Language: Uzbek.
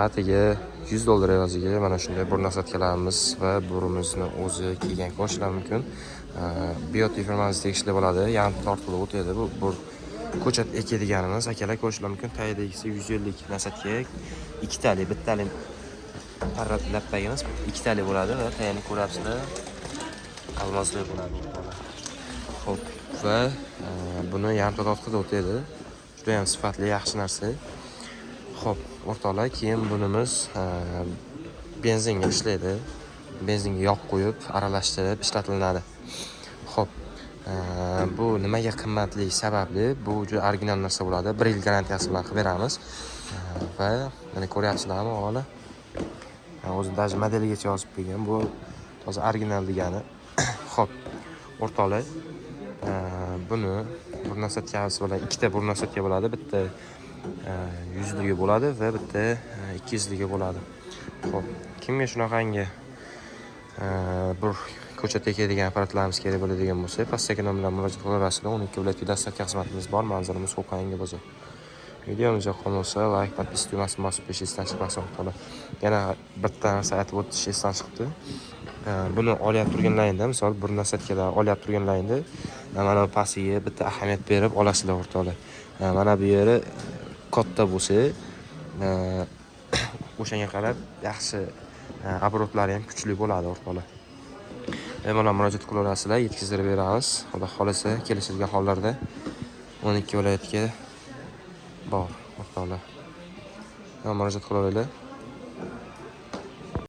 atiga $100 evaziga mana shunday bir nasatkalarimiz va burimizni o'zi kiygan ko'rishlari mumkin. Biotic firmasiga tegishli bo'ladi. Yangi tortilib o'tadi. Bu ko'chat ekadiganimiz akalar ko'rishlari mumkin. Tayidagisi 150 nasatka, ikkitalik, bittalik parratlabdagimiz ikkitalik bo'ladi va tayini ko'rasizlar. Almosli bo'ladi. Xo'p, va buni yarim tortqizib o'tadi. Juda ham sifatli, yaxshi narsa. Xo'p, o'rtoqlar, keyin bunimiz benzinga ishlaydi. Benzinga yog' qo'yib, aralashtirib ishlatiladi. Xo'p, bu nimaga qimmatli sababli? Bu juda original narsa bo'ladi. 1 yil garantiyasi bilan qilib beramiz. Va mana ko'ryapsizlarmi, o'g'li? O'zi даже modeligacha yozib qo'ygan. Bu toza original degani. Xo'p, o'rtoqlar, buni bir nasatkasi bilan ikkita bir nasatka bo'ladi. Bitta 100ligi bo'ladi va bitta 200ligi bo'ladi. Xo'p, kimga shunaqangi bir ko'chat ekadigan apparatlarimiz kerak bo'ladigan bo'lsa, pastdagi nomerga murojaat qilasizlar. 12 viloyatga dastlabki xizmatimiz bor. Manzilimiz Qo'qonga bozor. Videomiz yoqqan bo'lsa, like, podpis tugmasini bosib esdan chiqmasin o'rtoqlar. Yana bitta narsa aytib o'tish esdan chiqdi. Buni olyapti turganlaringda, misol bir nasatkalar olyapti turganlaringda, mana bu pastiga bitta ahamiyat berib olasizlar o'rtoqlar. Mana bu yeri katta bo'lsa, o'shanga qarab yaxshi oborotlari ham kuchli bo'ladi o'rtoqlar. Mana murojaat qilaverasizlar, yetkazib beramiz. Xudo xolasa kelishilgan hollarda 12 viloyatga bor o'rtoqlar. Murojaat qilaverasizlar.